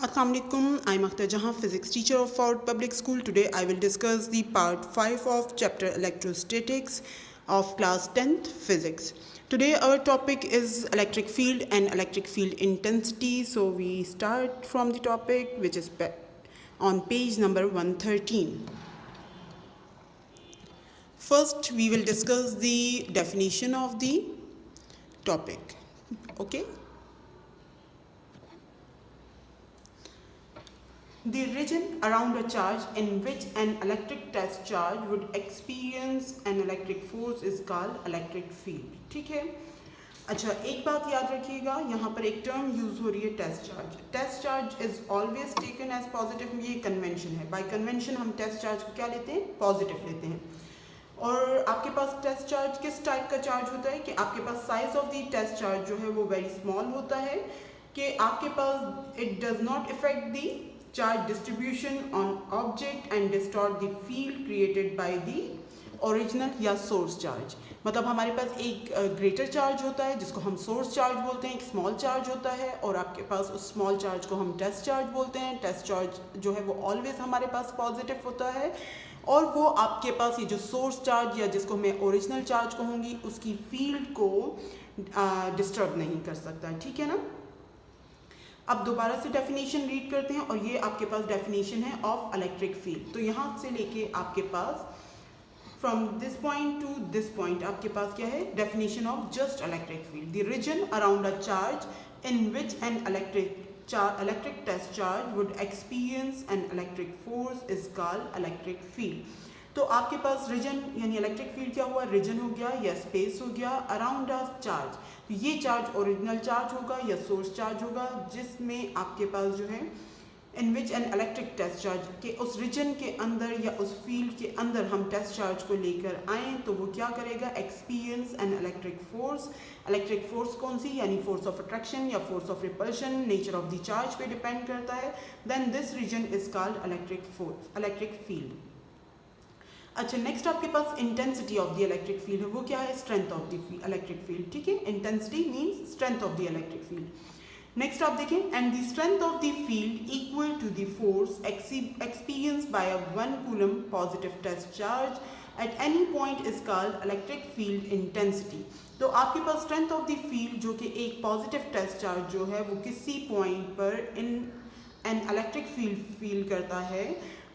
Assalamualaikum, I'm Akhtar Jahan, physics teacher of Ford Public School. Today I will discuss the part 5 of chapter Electrostatics of class 10th physics. Today our topic is electric field and electric field intensity. So we start from the topic which is on page number 113. First we will discuss the definition of the topic. Okay. The region around a charge in which an electric test charge would experience an electric force is called electric field. ठीक है. अच्छा, एक बात याद रखिएगा, यहाँ पर एक टर्म यूज हो रही है test charge. Test charge is always taken as positive. ये कन्वेंशन है. बाय कन्वेंशन हम टेस्ट चार्ज को क्या लेते हैं? पॉजिटिव लेते हैं. और आपके पास टेस्ट चार्ज किस टाइप का चार्ज होता है कि आपके पास size of the test charge जो है वो वेरी स्मॉल होता है, कि आपके पास it does not effect the charge distribution on object and distort the field created by the original या source charge. मतलब हमारे पास एक ग्रेटर चार्ज होता है जिसको हम सोर्स चार्ज बोलते हैं, एक स्मॉल चार्ज होता है, और आपके पास उस स्मॉल चार्ज को हम टेस्ट चार्ज बोलते हैं. टेस्ट चार्ज जो है वो ऑलवेज हमारे पास पॉजिटिव होता है, और वो आपके पास ये जो सोर्स चार्ज या जिसको मैं ओरिजिनल चार्ज कहूँगी उसकी फील्ड को डिस्टर्ब नहीं कर सकता. ठीक है ना. अब दोबारा से डेफिनेशन रीड करते हैं, और ये आपके पास डेफिनेशन है ऑफ इलेक्ट्रिक फील्ड. तो यहाँ से लेके आपके पास from this point to this point आपके पास क्या है? Definition of just electric field. The region around a charge in which an electric test charge would experience an electric force is called electric field. तो आपके पास reason यानी electric field क्या हुआ? Reason हो गया या स्पेस हो गया अराउंड अ चार्ज. तो ये चार्ज ओरिजिनल चार्ज होगा या सोर्स चार्ज होगा जिसमें आपके पास जो है in which an electric test charge के उस रीजन के अंदर या उस फील्ड के अंदर हम टेस्ट चार्ज को लेकर आएँ तो वो क्या करेगा? Experience an electric force. Electric force कौन सी? यानी फोर्स ऑफ अट्रैक्शन या force of repulsion, nature of the charge पे डिपेंड करता है. Then this region is called electric force, electric field. अच्छा, नेक्स्ट आपके पास intensity of the electric field है. वो क्या है? Strength of the electric field. ठीक है. Intensity means strength of the electric field. Next आप देखें, and the strength of the field equal to the force experience by a 1 coulomb positive test charge at any point is called electric field intensity. तो आपके पास strength of the field जो कि एक positive test charge जो है वो किसी पॉइंट पर in an electric field feel करता है,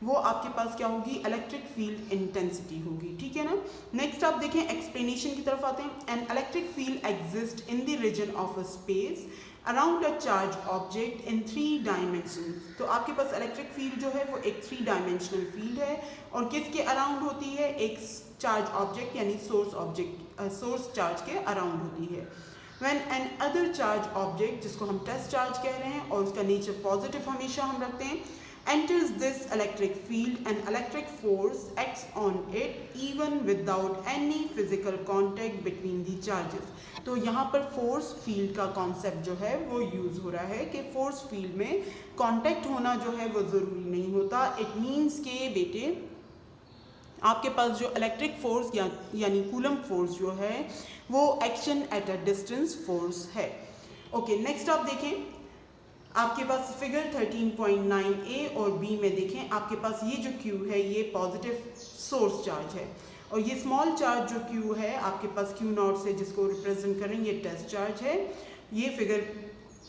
वो आपके पास क्या होगी? इलेक्ट्रिक फील्ड इंटेंसिटी होगी. ठीक है ना. नेक्स्ट आप देखें, एक्सप्लेनेशन की तरफ आते हैं. An electric field exist in the region of a space around a charge object in 3 dimension. तो आपके पास इलेक्ट्रिक फील्ड जो है वो एक 3 डायमेंशनल फील्ड है, और किसके अराउंड होती है? एक चार्ज ऑब्जेक्ट यानी सोर्स चार्ज के अराउंड होती है. When an other charge object जिसको हम टेस्ट चार्ज कह रहे हैं और उसका नेचर पॉजिटिव हमेशा हम रखते हैं, enters this electric field and electric force acts on it even without any physical contact between the charges. तो यहाँ पर फोर्स फील्ड का कॉन्सेप्ट जो है वो यूज हो रहा है कि फोर्स फील्ड में कांटेक्ट होना जो है वो ज़रूरी नहीं होता. इट मीन्स के बेटे आपके पास जो इलेक्ट्रिक फोर्स यानी कूलम फोर्स जो है वो action at a distance force है. ओके, नेक्स्ट आप देखें, आपके पास फिगर 13.9a और b में देखें, आपके पास ये जो q है ये पॉजिटिव सोर्स चार्ज है, और ये स्मॉल चार्ज जो q है आपके पास q नॉट से जिसको रिप्रेजेंट करेंगे टेस्ट चार्ज है, ये फिगर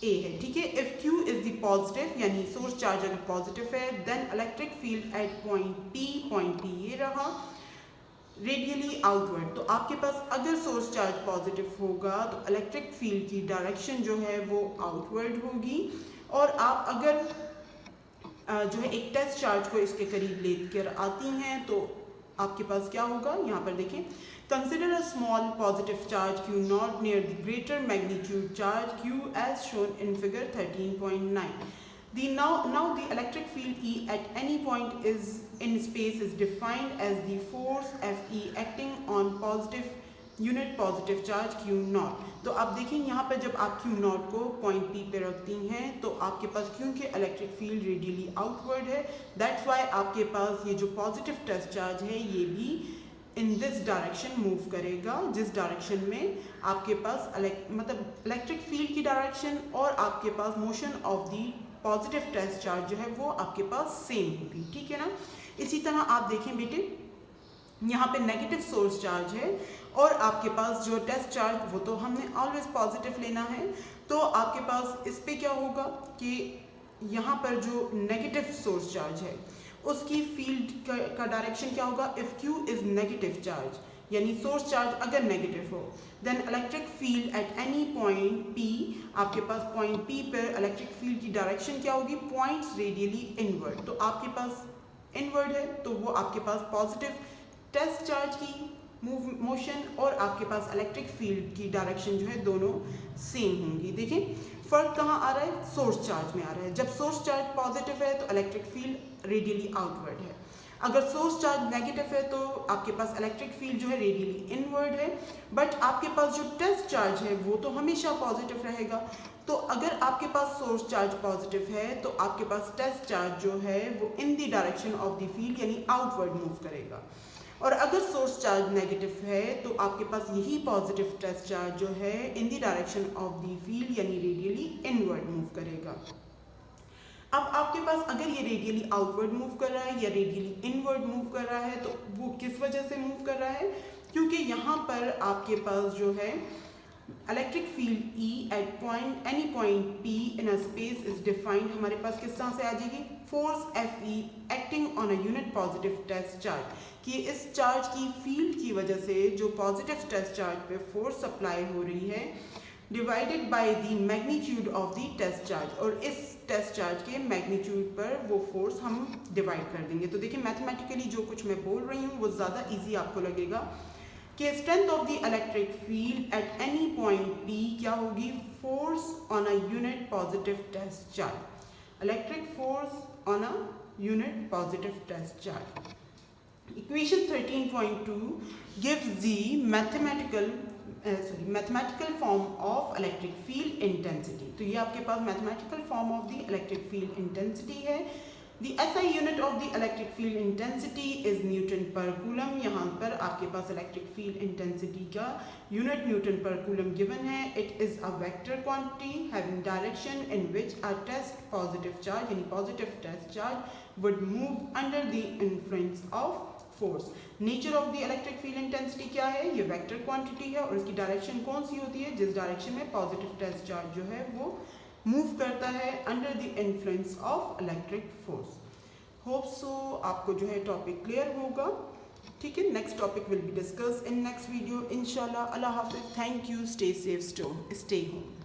a है. ठीक है. If q is the positive यानी सोर्स चार्ज अगर पॉजिटिव है, then electric field at point p ये रहा रेडियली आउटवर्ड. तो आपके पास अगर सोर्स चार्ज पॉजिटिव होगा तो इलेक्ट्रिक फील्ड की डायरेक्शन जो है वो आउटवर्ड होगी, और आप अगर जो है एक टेस्ट चार्ज को इसके करीब लेकर आती हैं तो आपके पास क्या होगा? यहाँ पर देखें, consider a small positive charge q not near the greater magnitude charge q as shown in figure 13.9. Now the electric field E at any point is in space is defined as the force Fe acting on positive charge Q naught. तो आप देखें यहाँ पर जब आप Q naught को point P पे रखती हैं तो आपके पास क्योंकि इलेक्ट्रिक फील्ड रेडियली आउटवर्ड है, दैट्स वाई आपके पास ये जो पॉजिटिव टेस्ट चार्ज है ये भी इन दिस डायरेक्शन मूव करेगा, जिस डायरेक्शन में आपके पास मतलब इलेक्ट्रिक फील्ड की डायरेक्शन और आपके पास motion of the positive test charge जो है वो आपके पास सेम होगी, ठीक है ना। इसी तरह आप देखें बेटे, यहाँ पे नेगेटिव सोर्स चार्ज है और आपके पास जो टेस्ट चार्ज वो तो हमने ऑलवेज पॉजिटिव लेना है, तो आपके पास इस पे क्या होगा कि यहाँ पर जो नेगेटिव सोर्स चार्ज है उसकी फील्ड का डायरेक्शन क्या होगा, if Q is negative charge, यानी सोर्स चार्ज अगर नेगेटिव हो, then electric field at any point P, आपके पास पॉइंट पी पर इलेक्ट्रिक फील्ड की डायरेक्शन क्या होगी, पॉइंट्स रेडियली इनवर्ड। तो आपके पास इनवर्ड है तो वो आपके पास पॉजिटिव टेस्ट चार्ज की मोशन और आपके पास इलेक्ट्रिक फील्ड की डायरेक्शन जो है दोनों सेम होंगी। देखिए फर्क कहाँ आ रहा है, सोर्स चार्ज में आ रहा है। जब सोर्स चार्ज पॉजिटिव है तो इलेक्ट्रिक फील्ड रेडियली आउटवर्ड है, अगर सोर्स चार्ज नेगेटिव है तो आपके पास इलेक्ट्रिक फील्ड जो है रेडियली इनवर्ड है। बट आपके पास जो टेस्ट चार्ज है वो तो हमेशा पॉजिटिव रहेगा। तो अगर आपके पास सोर्स चार्ज पॉजिटिव है तो आपके पास टेस्ट चार्ज जो है वो in the direction of the field यानी आउटवर्ड मूव करेगा, और अगर सोर्स चार्ज नेगेटिव है तो आपके पास यही पॉजिटिव टेस्ट चार्ज जो है in the direction of the field यानी रेडियली इनवर्ड मूव करेगा। अब आपके पास अगर ये रेडियली आउटवर्ड मूव कर रहा है या रेडियली इनवर्ड मूव कर रहा है तो वो किस वजह से मूव कर रहा है, क्योंकि यहाँ पर आपके पास जो है electric field E at point any point P in a space is defined, हमारे पास किस तरह से आ जाएगी, force Fe acting on a unit positive test charge, कि इस चार्ज की फील्ड की वजह से जो पॉजिटिव टेस्ट चार्ज पे फोर्स अप्लाई हो रही है divided by the magnitude of the test charge, और इस टेस्ट चार्ज के मैग्नीट्यूड पर वो फोर्स हम डिवाइड कर देंगे। तो देखिए मैथमेटिकली जो कुछ मैं बोल रही हूँ वो ज़्यादा ईजी आपको लगेगा कि strength of the electric field at any point P क्या होगी, force on a unit positive test charge, electric force on a unit positive test charge. Equation 13.2 gives the mathematical form of electric field intensity। तो ये आपके पास mathematical form of the electric field intensity है। The SI unit of the electric field intensity is Newton per coulomb। यहाँ पर आपके पास electric field intensity का unit Newton per coulomb given है। It is a vector quantity having direction in which a test positive charge यानी positive test charge would move under the influence of force. Nature of the electric field intensity क्या है, ये vector quantity है और इसकी direction कौन सी होती है, जिस डायरेक्शन में पॉजिटिव टेस्ट चार्ज जो है वो मूव करता है under the influence of electric force. Hope so आपको जो है टॉपिक क्लियर होगा, ठीक है। Next topic will be discuss in next video इंशाल्लाह। अल्लाह हाफिज, thank you, stay safe, stay home.